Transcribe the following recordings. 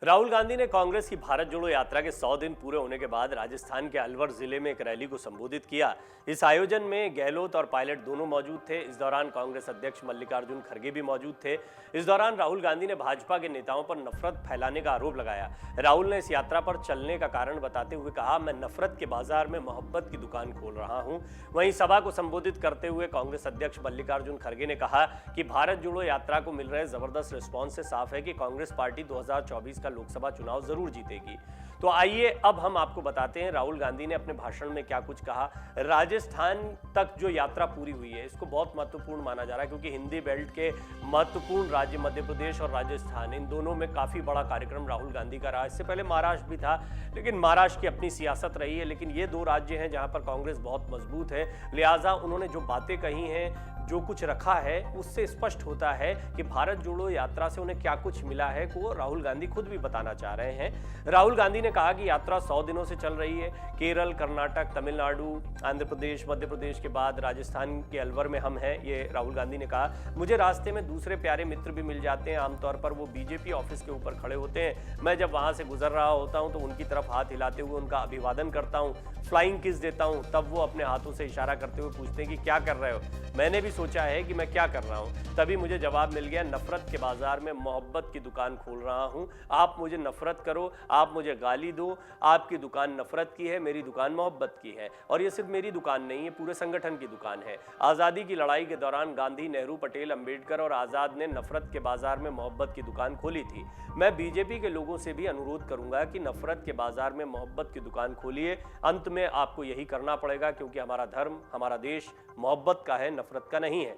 राहुल गांधी ने कांग्रेस की भारत जोड़ो यात्रा के 100 दिन पूरे होने के बाद राजस्थान के अलवर जिले में एक रैली को संबोधित किया। इस आयोजन में गहलोत और पायलट दोनों मौजूद थे। इस दौरान कांग्रेस अध्यक्ष मल्लिकार्जुन खड़गे भी मौजूद थे। इस दौरान राहुल गांधी ने भाजपा के नेताओं पर नफरत फैलाने का आरोप लगाया। राहुल ने इस यात्रा पर चलने का कारण बताते हुए कहा, मैं नफरत के बाजार में मोहब्बत की दुकान खोल रहा हूं। वहीं सभा को संबोधित करते हुए कांग्रेस अध्यक्ष मल्लिकार्जुन खड़गे ने कहा कि भारत जोड़ो यात्रा को मिल रहे जबरदस्त रिस्पॉन्स से साफ है कि कांग्रेस पार्टी 2024 का लोकसभा चुनाव जरूर जीतेगी। तो आइए अब हम आपको बताते हैं राहुल गांधी ने अपने भाषण में क्या कुछ कहा। राजस्थान तक जो यात्रा पूरी हुई है इसको बहुत महत्वपूर्ण माना जा रहा है, क्योंकि हिंदी बेल्ट के महत्वपूर्ण राज्य मध्य प्रदेश और राजस्थान, इन दोनों में काफी बड़ा कार्यक्रम राहुल गांधी का रहा। इससे पहले महाराष्ट्र भी था, लेकिन महाराष्ट्र की अपनी सियासत रही है। लेकिन ये दो राज्य हैं जहां पर कांग्रेस बहुत मजबूत है, लिहाजा उन्होंने जो बातें कही हैं, जो कुछ रखा है, उससे स्पष्ट होता है कि भारत जोड़ो यात्रा से उन्हें क्या कुछ मिला है, को राहुल गांधी खुद भी बताना चाह रहे हैं। राहुल गांधी ने कहा कि यात्रा 100 दिनों से चल रही है। केरल, कर्नाटक, तमिलनाडु, आंध्र प्रदेश, मध्य प्रदेश के बाद राजस्थान के अलवर में हम हैं, ये राहुल गांधी ने कहा। मुझे रास्ते में दूसरे प्यारे मित्र भी मिल जाते हैं। आमतौर पर वो बीजेपी ऑफिस के ऊपर खड़े होते हैं। मैं जब वहां से गुजर रहा होता हूं तो उनकी तरफ हाथ हिलाते हुए उनका अभिवादन करता हूं, फ्लाइंग किस देता हूं। तब वो अपने हाथों से इशारा करते हुए पूछते हैं कि क्या कर रहे हो। मैंने भी सोचा है कि मैं क्या कर रहा हूं। तभी मुझे जवाब मिल गया, नफरत के बाजार में मोहब्बत की दुकान खोल रहा हूं। आप मुझे नफरत करो, आप मुझे गाली दो, आपकी दुकान नफरत की है, मेरी दुकान मोहब्बत की है। और ये सिर्फ मेरी दुकान नहीं है, पूरे संगठन की दुकान है। आज़ादी की लड़ाई के दौरान गांधी, नेहरू, पटेल, अंबेडकर और आज़ाद ने नफरत के बाजार में मोहब्बत की दुकान खोली थी। मैं बीजेपी के लोगों से भी अनुरोध करूंगा कि नफरत के बाजार में मोहब्बत की दुकान खोलिए। अंत में आपको यही करना पड़ेगा, क्योंकि हमारा धर्म, हमारा देश मोहब्बत का है, नफरत का नहीं है।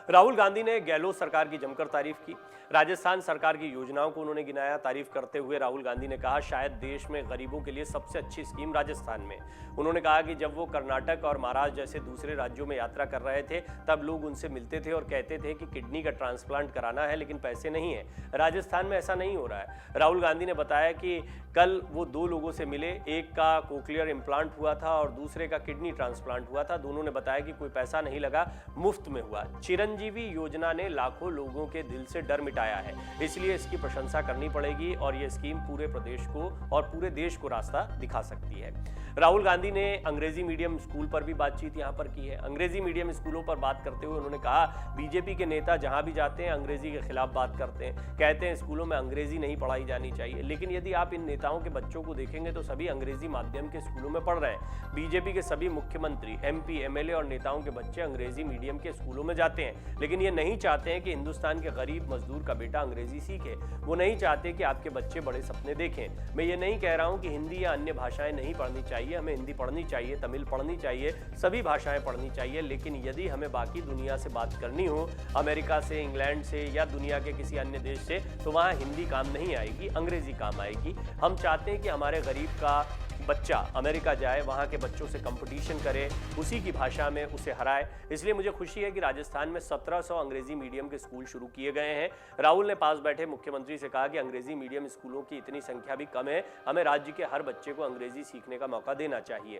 राहुल गांधी ने गहलोत सरकार की जमकर तारीफ की। राजस्थान सरकार की योजनाओं को उन्होंने गिनाया। तारीफ करते हुए राहुल गांधी ने कहा, शायद देश में गरीबों के लिए सबसे अच्छी स्कीम राजस्थान में। उन्होंने कहा कि जब वो कर्नाटक और महाराष्ट्र जैसे दूसरे राज्यों में यात्रा कर रहे थे, तब लोग उनसे मिलते थे और कहते थे कि किडनी का ट्रांसप्लांट कराना है, लेकिन पैसे नहीं है। राजस्थान में ऐसा नहीं हो रहा है। राहुल गांधी ने बताया कि कल वो 2 लोगों से मिले, एक का कोक्लियर इम्प्लांट हुआ था और दूसरे का किडनी ट्रांसप्लांट हुआ था। दोनों ने बताया कि कोई पैसा नहीं लगा, मुफ्त में हुआ। चिरंजीवी योजना ने लाखों लोगों के दिल से डर मिटाया है, इसलिए इसकी प्रशंसा करनी पड़ेगी और ये स्कीम पूरे प्रदेश को और पूरे देश को रास्ता दिखा सकती है। राहुल गांधी ने अंग्रेजी मीडियम स्कूल पर भी बातचीत यहां पर की है। अंग्रेजी मीडियम स्कूलों पर बात करते हुए उन्होंने कहा, बीजेपी के नेता जहां भी जाते हैं अंग्रेजी के खिलाफ बात करते हैं, कहते हैं स्कूलों में अंग्रेजी नहीं पढ़ाई जानी चाहिए। लेकिन यदि आप इन नेताओं के बच्चों को देखेंगे तो सभी अंग्रेजी माध्यम के स्कूलों में पढ़ रहे हैं। बीजेपी के सभी मुख्यमंत्री, MP, MLA और नेताओं के बच्चे अंग्रेजी मीडियम के स्कूलों में जाते हैं, लेकिन ये नहीं चाहते हैं कि हिंदुस्तान के गरीब मजदूर का बेटा अंग्रेजी सीखे। वो नहीं चाहते कि आपके बच्चे बड़े सपने देखें। मैं ये नहीं कह रहा हूं कि हिंदी या अन्य भाषाएं नहीं पढ़नी चाहिए, हमें हिंदी पढ़नी चाहिए, तमिल पढ़नी चाहिए, सभी भाषाएं पढ़नी चाहिए। लेकिन यदि हमें बाकी दुनिया से बात करनी हो, अमेरिका से, इंग्लैंड से या दुनिया के किसी अन्य देश से, तो वहाँ हिंदी काम नहीं आएगी, अंग्रेजी काम आएगी। हम चाहते हैं कि हमारे गरीब का बच्चा अमेरिका जाए, वहाँ के बच्चों से कंपटीशन करे, उसी की भाषा में उसे हराए। इसलिए मुझे खुशी है कि राजस्थान में 1700 अंग्रेजी मीडियम के स्कूल शुरू किए गए हैं। राहुल ने पास बैठे मुख्यमंत्री से कहा कि अंग्रेजी मीडियम स्कूलों की इतनी संख्या भी कम है, हमें राज्य के हर बच्चे को अंग्रेजी सीखने का मौका देना चाहिए।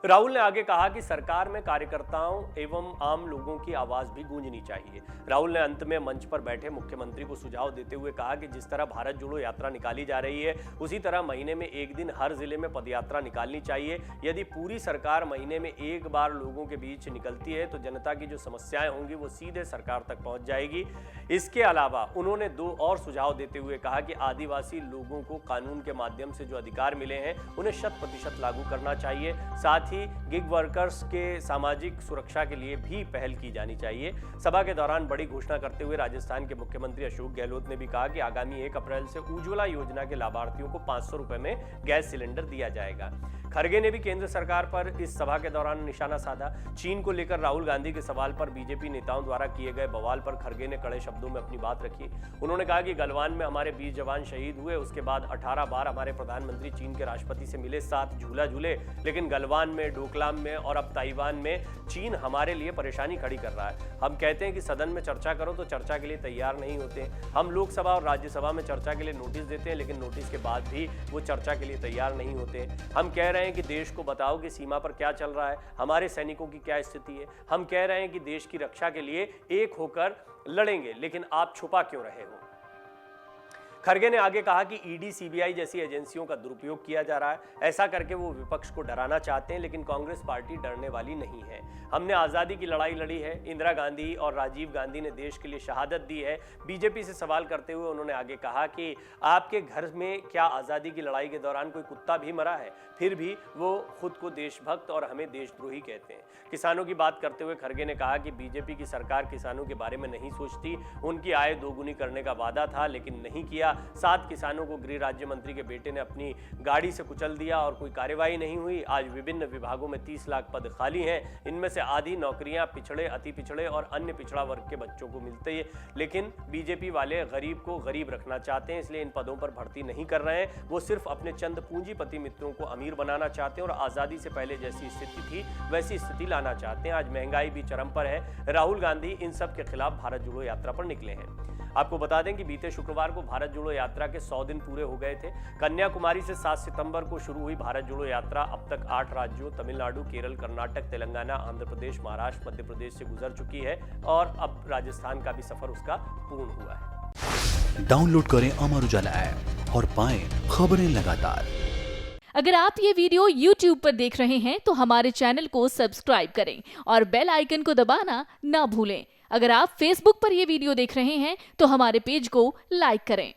राहुल ने आगे कहा कि सरकार में कार्यकर्ताओं एवं आम लोगों की आवाज भी गूंजनी चाहिए। राहुल ने अंत में मंच पर बैठे मुख्यमंत्री को सुझाव देते हुए कहा कि जिस तरह भारत जोड़ो यात्रा निकाली जा रही है, उसी तरह महीने में एक दिन हर जिले में पदयात्रा निकालनी चाहिए। यदि पूरी सरकार महीने में एक बार लोगों के बीच निकलती है तो जनता की जो समस्याएं होंगी वो सीधे सरकार तक पहुंच जाएगी। इसके अलावा उन्होंने 2 और सुझाव देते हुए कहा कि आदिवासी लोगों को कानून के माध्यम से जो अधिकार मिले हैं उन्हें 100% लागू करना चाहिए। साथ ही गिग वर्कर्स के सामाजिक सुरक्षा के लिए भी पहल की जानी चाहिए। सभा के दौरान बड़ी घोषणा करते हुए राजस्थान के मुख्यमंत्री अशोक गहलोत ने भी कहा कि आगामी 1 अप्रैल से उज्ज्वला योजना के लाभार्थियों को 500 रुपए में गैस सिलेंडर दिया जाएगा। खड़गे ने भी केंद्र सरकार पर इस सभा के दौरान निशाना साधा। चीन को लेकर राहुल गांधी के सवाल पर बीजेपी नेताओं द्वारा किए गए बवाल पर खड़गे ने कड़े शब्दों में अपनी बात रखी। उन्होंने कहा कि गलवान में हमारे 20 जवान शहीद हुए, उसके बाद 18 बार हमारे प्रधानमंत्री चीन के राष्ट्रपति से मिले, 7 झूला झूले, लेकिन गलवान में, डोकलाम में और अब ताइवान में चीन हमारे लिए परेशानी खड़ी कर रहा है। हम कहते हैं कि सदन में चर्चा करो तो चर्चा के लिए तैयार नहीं होते। हम लोकसभा और राज्यसभा में चर्चा के लिए नोटिस देते हैं, लेकिन नोटिस के बाद भी वो चर्चा के लिए तैयार नहीं होते। हम कह रहे हैं कि देश को बताओ कि सीमा पर क्या चल रहा है, हमारे सैनिकों की क्या स्थिति है। हम कह रहे हैं कि देश की रक्षा के लिए एक होकर लड़ेंगे, लेकिन आप छुपा क्यों रहे हो। खरगे ने आगे कहा कि ईडी, सीबीआई जैसी एजेंसियों का दुरुपयोग किया जा रहा है। ऐसा करके वो विपक्ष को डराना चाहते हैं, लेकिन कांग्रेस पार्टी डरने वाली नहीं है। हमने आज़ादी की लड़ाई लड़ी है। इंदिरा गांधी और राजीव गांधी ने देश के लिए शहादत दी है। बीजेपी से सवाल करते हुए उन्होंने आगे कहा कि आपके घर में क्या आज़ादी की लड़ाई के दौरान कोई कुत्ता भी मरा है? फिर भी वो खुद को देशभक्त और हमें देशद्रोही कहते हैं। किसानों की बात करते हुए खरगे ने कहा कि बीजेपी की सरकार किसानों के बारे में नहीं सोचती। उनकी आय दोगुनी करने का वादा था, लेकिन नहीं किया। 7 किसानों को गृह राज्य मंत्री के बेटे ने अपनी गाड़ी से कुचल दिया और कोई कार्यवाही नहीं हुई। आज विभिन्न विभागों में 30 लाख पद खाली हैं। इनमें से आधी नौकरियां पिछड़े, अति पिछड़े और अन्य पिछड़ा वर्ग के बच्चों को मिलती है, लेकिन बीजेपी वाले गरीब को गरीब रखना चाहते हैं, इसलिए इन पदों पर भर्ती नहीं कर रहे हैं। वो सिर्फ अपने चंद पूंजीपति मित्रों को अमीर बनाना चाहते हैं और आज़ादी से पहले जैसी स्थिति थी वैसी स्थिति लाना चाहते हैं। आज महंगाई भी चरम पर है। राहुल गांधी इन सब के खिलाफ भारत जोड़ो यात्रा पर निकले हैं। आपको बता दें कि बीते शुक्रवार को भारत जोड़ो यात्रा के 100 दिन पूरे हो गए थे। कन्याकुमारी से 7 सितंबर को शुरू हुई भारत जोड़ो यात्रा अब तक 8 राज्यों तमिलनाडु, केरल, कर्नाटक, तेलंगाना, आंध्र प्रदेश, महाराष्ट्र, मध्य प्रदेश से गुजर चुकी है और अब राजस्थान का भी सफर उसका पूर्ण हुआ है। डाउनलोड करें अमर उजाला ऐप और पाएं खबरें लगातार। अगर आप ये वीडियो YouTube पर देख रहे हैं तो हमारे चैनल को सब्सक्राइब करें और बेल आइकन को दबाना ना भूलें। अगर आप Facebook पर ये वीडियो देख रहे हैं तो हमारे पेज को लाइक करें।